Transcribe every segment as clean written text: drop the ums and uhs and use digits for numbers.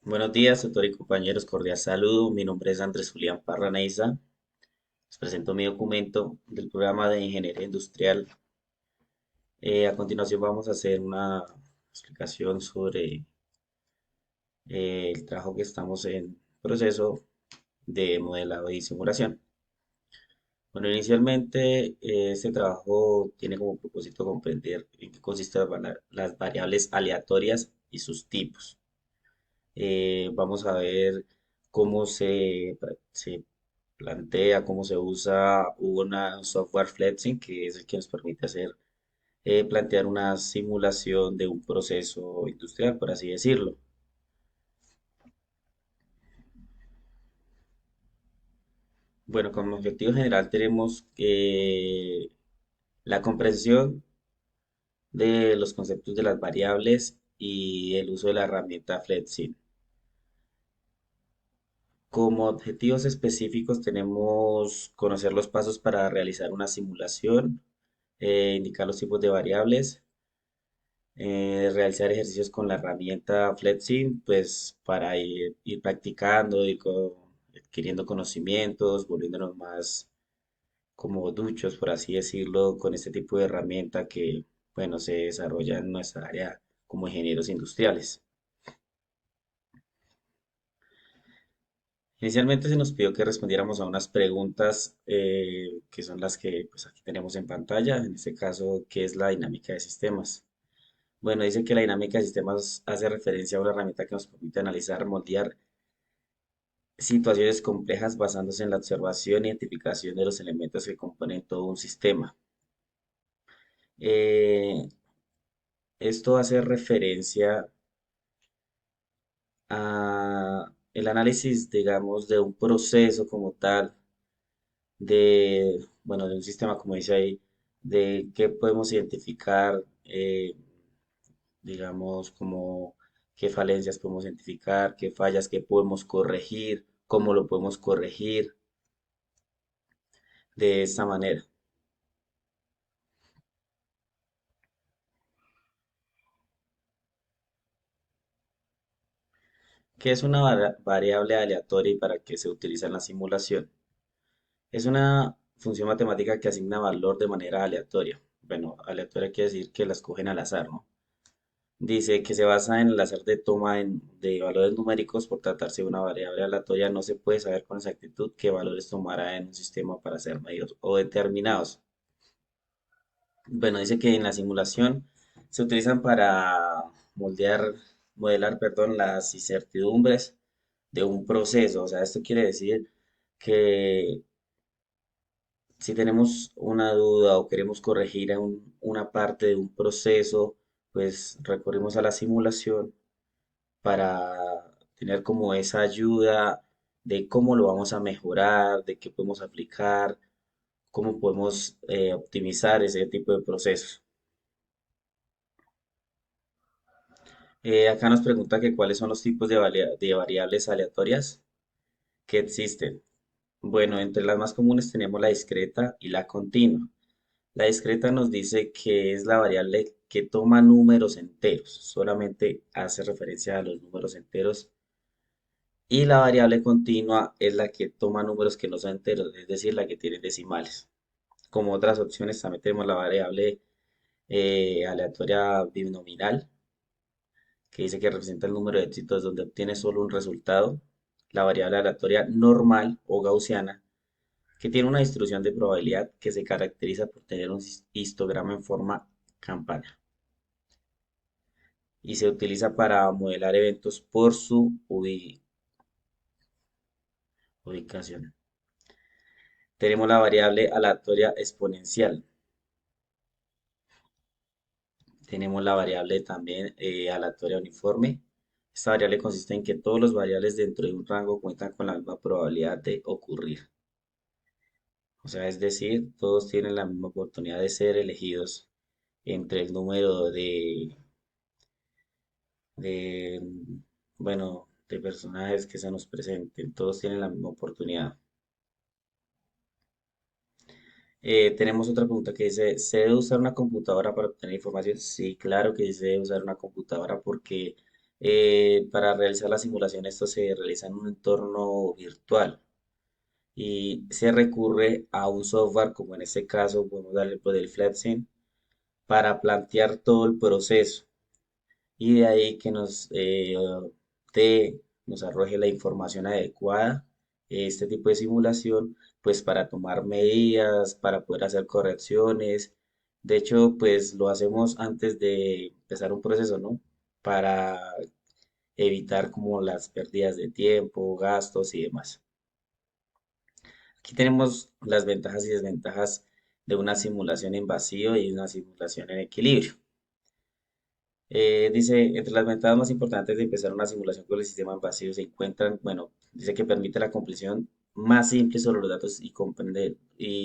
Buenos días, tutor y compañeros, cordial saludo. Mi nombre es Andrés Julián Parra Neiza. Les presento mi documento del programa de Ingeniería Industrial. A continuación vamos a hacer una explicación sobre el trabajo que estamos en proceso de modelado y simulación. Bueno, inicialmente este trabajo tiene como propósito comprender en qué consisten las variables aleatorias y sus tipos. Vamos a ver cómo se plantea, cómo se usa un software flexing, que es el que nos permite plantear una simulación de un proceso industrial, por así decirlo. Bueno, como objetivo general tenemos la comprensión de los conceptos de las variables y el uso de la herramienta flexing. Como objetivos específicos tenemos conocer los pasos para realizar una simulación, indicar los tipos de variables, realizar ejercicios con la herramienta Flexing, pues para ir practicando, adquiriendo conocimientos, volviéndonos más como duchos, por así decirlo, con este tipo de herramienta que, bueno, se desarrolla en nuestra área como ingenieros industriales. Inicialmente se nos pidió que respondiéramos a unas preguntas que son las que pues, aquí tenemos en pantalla, en este caso, ¿qué es la dinámica de sistemas? Bueno, dice que la dinámica de sistemas hace referencia a una herramienta que nos permite analizar, moldear situaciones complejas basándose en la observación e identificación de los elementos que componen todo un sistema. Eh, Esto hace referencia a el análisis, digamos, de un proceso como tal, bueno, de un sistema, como dice ahí, de qué podemos identificar, digamos, como qué falencias podemos identificar, qué fallas que podemos corregir, cómo lo podemos corregir de esta manera. ¿Qué es una variable aleatoria y para qué se utiliza en la simulación? Es una función matemática que asigna valor de manera aleatoria. Bueno, aleatoria quiere decir que la escogen al azar, ¿no? Dice que se basa en el azar de de valores numéricos. Por tratarse de una variable aleatoria, no se puede saber con exactitud qué valores tomará en un sistema para ser medidos o determinados. Bueno, dice que en la simulación se utilizan para moldear, modelar, perdón, las incertidumbres de un proceso. O sea, esto quiere decir que si tenemos una duda o queremos corregir una parte de un proceso, pues recurrimos a la simulación para tener como esa ayuda de cómo lo vamos a mejorar, de qué podemos aplicar, cómo podemos optimizar ese tipo de procesos. Acá nos pregunta que cuáles son los tipos de variables aleatorias que existen. Bueno, entre las más comunes tenemos la discreta y la continua. La discreta nos dice que es la variable que toma números enteros, solamente hace referencia a los números enteros. Y la variable continua es la que toma números que no son enteros, es decir, la que tiene decimales. Como otras opciones, también tenemos la variable aleatoria binominal, que dice que representa el número de éxitos donde obtiene solo un resultado. La variable aleatoria normal o gaussiana, que tiene una distribución de probabilidad que se caracteriza por tener un histograma en forma campana y se utiliza para modelar eventos por su ubicación. Tenemos la variable aleatoria exponencial. Tenemos la variable también aleatoria uniforme. Esta variable consiste en que todos los variables dentro de un rango cuentan con la misma probabilidad de ocurrir. O sea, es decir, todos tienen la misma oportunidad de ser elegidos entre el número de, bueno, de personajes que se nos presenten. Todos tienen la misma oportunidad. Tenemos otra pregunta que dice, ¿se debe usar una computadora para obtener información? Sí, claro que se debe usar una computadora porque Para realizar la simulación, esto se realiza en un entorno virtual y se recurre a un software, como en este caso podemos darle por el FlatSim, para plantear todo el proceso y de ahí que dé- nos arroje la información adecuada, este tipo de simulación, pues para tomar medidas, para poder hacer correcciones. De hecho, pues lo hacemos antes de empezar un proceso, ¿no? Para evitar como las pérdidas de tiempo, gastos y demás. Aquí tenemos las ventajas y desventajas de una simulación en vacío y una simulación en equilibrio. Dice, entre las ventajas más importantes de empezar una simulación con el sistema en vacío se encuentran, bueno, dice que permite la comprensión más simple sobre los datos y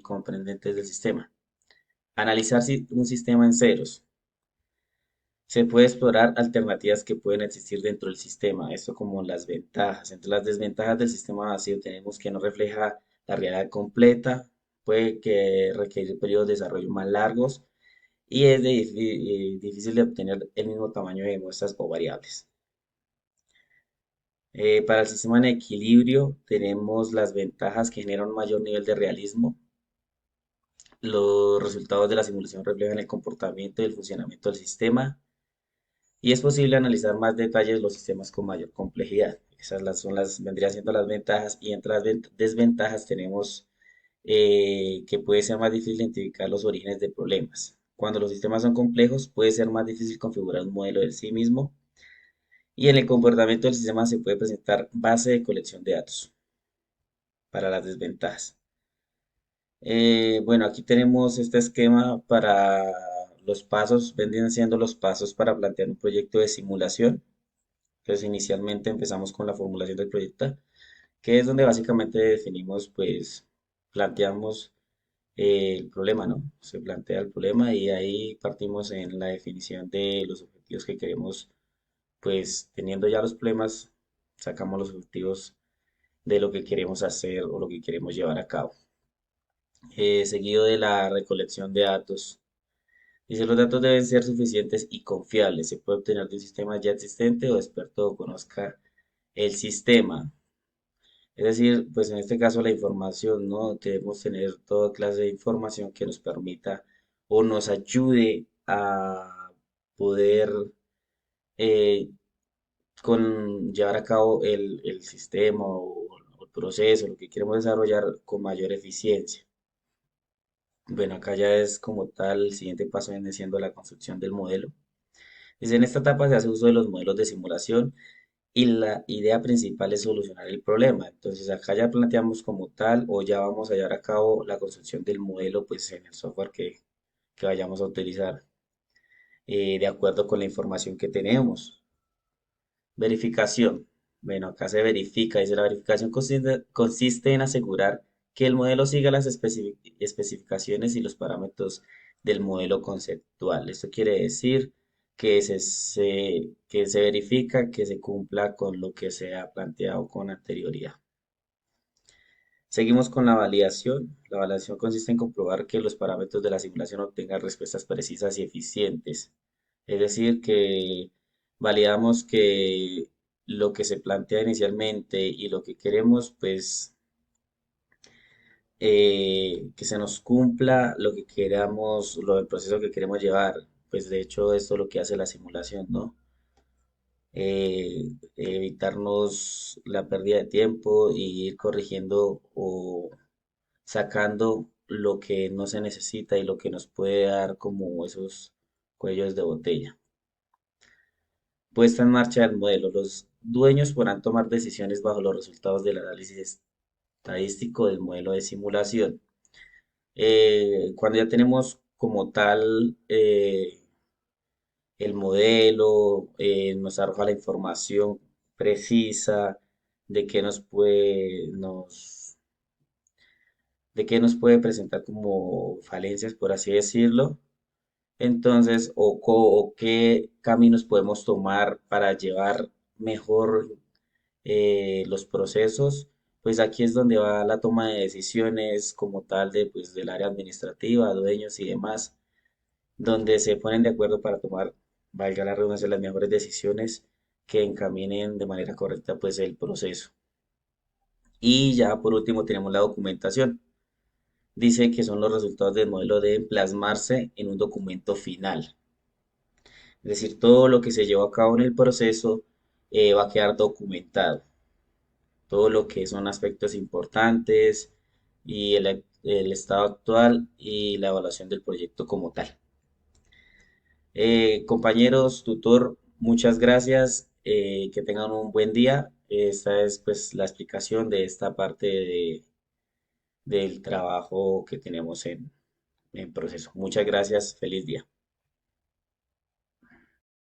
comprendentes del sistema. Analizar un sistema en ceros. Se puede explorar alternativas que pueden existir dentro del sistema, esto como las ventajas. Entre las desventajas del sistema vacío tenemos que no refleja la realidad completa, puede que requerir periodos de desarrollo más largos y es difícil de obtener el mismo tamaño de muestras o variables. Para el sistema en equilibrio tenemos las ventajas que generan un mayor nivel de realismo. Los resultados de la simulación reflejan el comportamiento y el funcionamiento del sistema y es posible analizar más detalles los sistemas con mayor complejidad. Vendrían siendo las ventajas y entre las desventajas tenemos que puede ser más difícil identificar los orígenes de problemas. Cuando los sistemas son complejos, puede ser más difícil configurar un modelo de sí mismo y en el comportamiento del sistema se puede presentar base de colección de datos para las desventajas. Bueno, aquí tenemos este esquema para los pasos, vendrían siendo los pasos para plantear un proyecto de simulación. Entonces, inicialmente empezamos con la formulación del proyecto, que es donde básicamente definimos, pues, planteamos el problema, ¿no? Se plantea el problema y ahí partimos en la definición de los objetivos que queremos, pues, teniendo ya los problemas, sacamos los objetivos de lo que queremos hacer o lo que queremos llevar a cabo. Seguido de la recolección de datos. Dice, los datos deben ser suficientes y confiables. Se puede obtener de un sistema ya existente o experto o conozca el sistema. Es decir, pues en este caso la información, ¿no? Debemos tener toda clase de información que nos permita o nos ayude a poder eh, llevar a cabo el sistema o el proceso, lo que queremos desarrollar con mayor eficiencia. Bueno, acá ya es como tal, el siguiente paso viene siendo la construcción del modelo. Dice, en esta etapa se hace uso de los modelos de simulación y la idea principal es solucionar el problema. Entonces acá ya planteamos como tal o ya vamos a llevar a cabo la construcción del modelo pues en el software que vayamos a utilizar de acuerdo con la información que tenemos. Verificación. Bueno, acá se verifica, dice la verificación consiste en asegurar que el modelo siga las especificaciones y los parámetros del modelo conceptual. Esto quiere decir que se verifica que se cumpla con lo que se ha planteado con anterioridad. Seguimos con la validación. La validación consiste en comprobar que los parámetros de la simulación obtengan respuestas precisas y eficientes. Es decir, que validamos que lo que se plantea inicialmente y lo que queremos, pues que se nos cumpla lo que queramos, el proceso que queremos llevar. Pues de hecho esto es lo que hace la simulación, ¿no? Evitarnos la pérdida de tiempo y ir corrigiendo o sacando lo que no se necesita y lo que nos puede dar como esos cuellos de botella. Puesta en marcha del modelo. Los dueños podrán tomar decisiones bajo los resultados del análisis estadístico del modelo de simulación. Cuando ya tenemos como tal el modelo, nos arroja la información precisa de qué de qué nos puede presentar como falencias, por así decirlo. Entonces, o qué caminos podemos tomar para llevar mejor los procesos, pues aquí es donde va la toma de decisiones como tal de, pues, del área administrativa, dueños y demás, donde se ponen de acuerdo para tomar, valga la redundancia, las mejores decisiones que encaminen de manera correcta pues el proceso. Y ya por último tenemos la documentación. Dice que son los resultados del modelo deben plasmarse en un documento final. Es decir, todo lo que se llevó a cabo en el proceso va a quedar documentado. Todo lo que son aspectos importantes y el estado actual y la evaluación del proyecto como tal. Compañeros, tutor, muchas gracias. Que tengan un buen día. Esta es pues la explicación de esta parte del trabajo que tenemos en proceso. Muchas gracias. Feliz día.